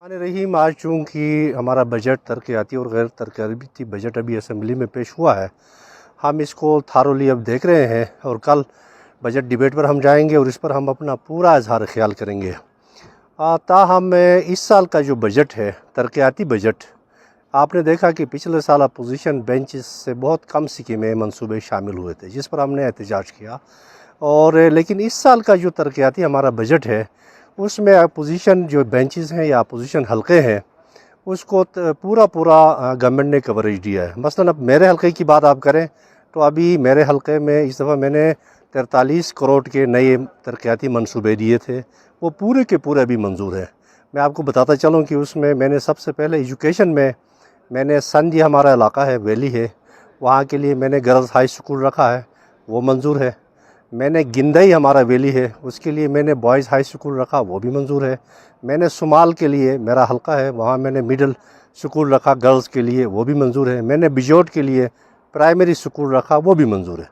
रहीम आज चूँकि हमारा बजट तरक्याती और गैर तरक्याती बजट अभी असम्बली में पेश हुआ है, हम इसको थारोली अब देख रहे हैं और कल बजट डिबेट पर हम जाएंगे और इस पर हम अपना पूरा इजहार ख्याल करेंगे। ताहम इस साल का जो बजट है तरक्याती बजट, आपने देखा कि पिछले साल अपोजिशन बेंच से बहुत कम स्कीमें मंसूबे शामिल हुए थे जिस पर हमने एहतजाज किया, और लेकिन इस साल का जो तरक्याती हमारा बजट है उसमें अपोजिशन जो बेंचेस हैं या अपोजिशन हलके हैं उसको पूरा गवर्नमेंट ने कवरेज दिया है। मसलन अब मेरे हलके की बात आप करें तो अभी मेरे हलके में इस दफ़ा मैंने 43 करोड़ के नए तरक्याती मंसूबे दिए थे, वो पूरे के पूरे अभी मंजूर हैं। मैं आपको बताता चलूँ कि उसमें मैंने सबसे पहले एजुकेशन में मैंने संधी हमारा इलाका है, वैली है, वहाँ के लिए मैंने गर्ल्स हाई स्कूल रखा है, वो मंजूर है। मैंने गिंदई हमारा वैली है, उसके लिए मैंने बॉयज़ हाई स्कूल रखा, वो भी मंजूर है। मैंने सुमाल के लिए मेरा हलका है, वहाँ मैंने मिडिल स्कूल रखा गर्ल्स के लिए, वो भी मंजूर है। मैंने बिजोट के लिए प्राइमरी स्कूल रखा, वो भी मंजूर है।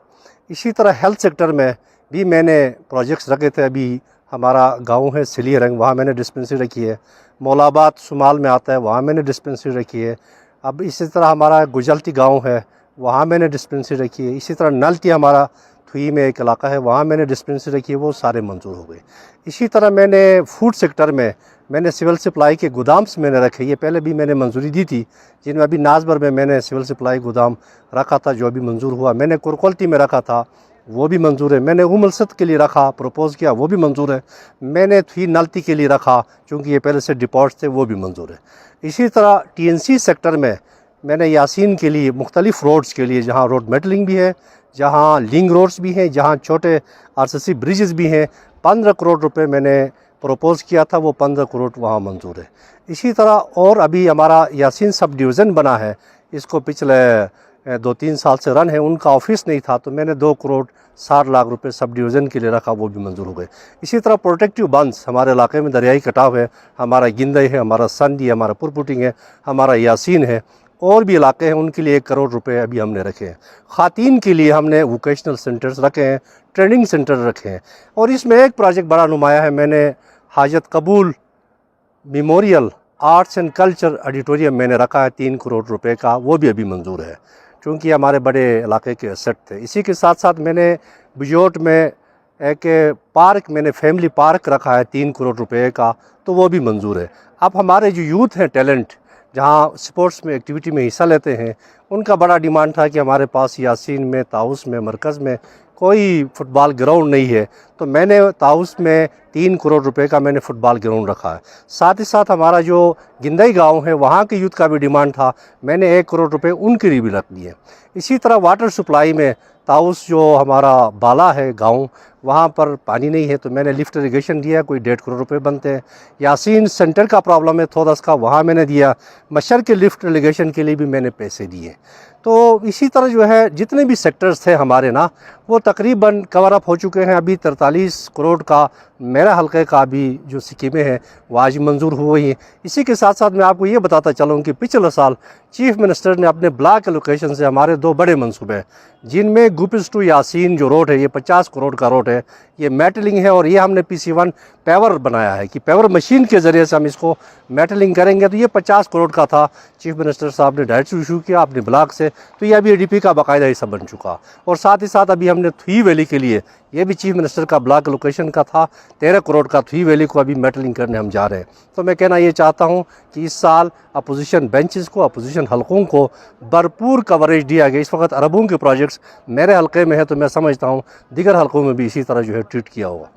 इसी तरह हेल्थ सेक्टर में भी मैंने प्रोजेक्ट्स रखे थे। अभी हमारा गांव है सिली रंग, वहाँ मैंने डिस्पेंसरी रखी है। मौलाबाद सुमाल में आता है, वहाँ मैंने डिस्पेंसरी रखी है। अब इसी तरह हमारा गुजलती गाँव है, वहाँ मैंने डिस्पेंसरी रखी है। इसी तरह नलटी हमारा थुई में एक इलाका है, वहाँ मैंने डिस्पेंसरी रखी है, वो सारे मंजूर हो गए। इसी तरह मैंने फूड सेक्टर में मैंने सिविल सप्लाई के गोदाम्स मैंने रखे, ये पहले भी मैंने मंजूरी दी थी, जिनमें अभी नाजबर में मैंने सिविल सप्लाई गोदाम रखा था जो अभी मंजूर हुआ। मैंने कुरकोल्टी में रखा था, वो भी मंजूर है। मैंने उमलसत के लिए रखा, प्रपोज़ किया, वो भी मंजूर है। मैंने थुई नलती के लिए रखा, चूँकि ये पहले से डिपॉट्स थे, वो भी मंजूर है। इसी तरह TNC सेक्टर में मैंने यासीन के लिए मुख्तलिफ़ रोड्स के लिए, जहाँ रोड मेटलिंग भी है, जहाँ लिंक रोड्स भी हैं, जहाँ छोटे RCC ब्रिजेस भी हैं, 15 करोड़ रुपए मैंने प्रपोज़ किया था, वो 15 करोड़ वहाँ मंजूर है। इसी तरह और अभी हमारा यासीन सब डिवीज़न बना है, इसको पिछले 2-3 साल से रन है, उनका ऑफिस नहीं था, तो मैंने 2 करोड़ 60 लाख रुपए सब डिवीज़न के लिए रखा, वो भी मंजूर हो गए। इसी तरह प्रोटेक्टिव बंस हमारे इलाके में दरियाई कटाव है, हमारा गिंदई है, हमारा संदी है, हमारा पुरपुटिंग है, हमारा यासीन है, और भी इलाके हैं, उनके लिए 1 करोड़ रुपए अभी हमने रखे हैं। ख़ातीन के लिए हमने वोकेशनल सेंटर्स रखे हैं, ट्रेनिंग सेंटर रखे हैं। और इसमें एक प्रोजेक्ट बड़ा नुमाया है, मैंने हाजत कबूल memorial arts and culture auditorium मैंने रखा है 3 करोड़ रुपए का, वो भी अभी मंजूर है, क्योंकि हमारे बड़े इलाके के एसेट थे। इसी के साथ साथ मैंने बिजोट में एक पार्क, मैंने फैमिली पार्क रखा है 3 करोड़ रुपए का, तो वो भी मंजूर है। अब हमारे जो यूथ हैं टैलेंट, जहाँ स्पोर्ट्स में एक्टिविटी में हिस्सा लेते हैं, उनका बड़ा डिमांड था कि हमारे पास यासीन में, ताउस में, मरकज़ में कोई फुटबॉल ग्राउंड नहीं है, तो मैंने ताउस में 3 करोड़ रुपए का मैंने फुटबॉल ग्राउंड रखा है। साथ ही साथ हमारा जो गिंदई गांव है, वहाँ के यूथ का भी डिमांड था, मैंने 1 करोड़ रुपए उनके लिए भी रख दिए। इसी तरह वाटर सप्लाई में ताउस जो हमारा बाला है गाँव, वहाँ पर पानी नहीं है, तो मैंने लिफ्ट इरीगेशन दिया, कोई 1.5 करोड़ रुपए बनते हैं। यासीन सेंटर का प्रॉब्लम है थोड़ा का, वहाँ मैंने दिया। मशर के लिफ्ट इरीगेशन के लिए भी मैंने पैसे दिए। तो इसी तरह जो है जितने भी सेक्टर्स थे हमारे ना, वो तकरीबन कवर अप हो चुके हैं। अभी 43 करोड़ का मेरा हल्के का भी जो स्कीमें हैं वो आज मंजूर हुई हैं। इसी के साथ साथ मैं आपको ये बताता चलूँ कि पिछले साल चीफ मिनिस्टर ने अपने ब्लॉक एलोकेशन से हमारे 2 बड़े मंसूबे हैं, जिनमें गुपिस टू यासीन जो रोड है, ये 50 करोड़ का रोड है, ये मेटलिंग है, और ये हमने PC1 पेवर बनाया है कि पेवर मशीन के ज़रिए से हम इसको मेटलिंग करेंगे। तो ये 50 करोड़ का था, चीफ मिनिस्टर साहब ने डायरेक्ट इशू किया अपने ब्लॉक से, तो ये अभी ADP का बाकायदा हिस्सा बन चुका। और साथ ही साथ अभी हमने थुई वैली के लिए, ये भी चीफ मिनिस्टर का ब्लॉक लोकेशन का था, 13 करोड़ का थुई वैली को अभी मेटलिंग करने हम जा रहे हैं। तो मैं कहना ये चाहता हूँ कि इस साल अपोजिशन बेंचेस को, अपोजिशन हलकों को भरपूर कवरेज दिया गया। इस वक्त अरबों के प्रोजेक्ट्स मेरे हलके में है, तो मैं समझता हूँ दीगर हलकों में भी इसी तरह जो है ट्रीट किया होगा।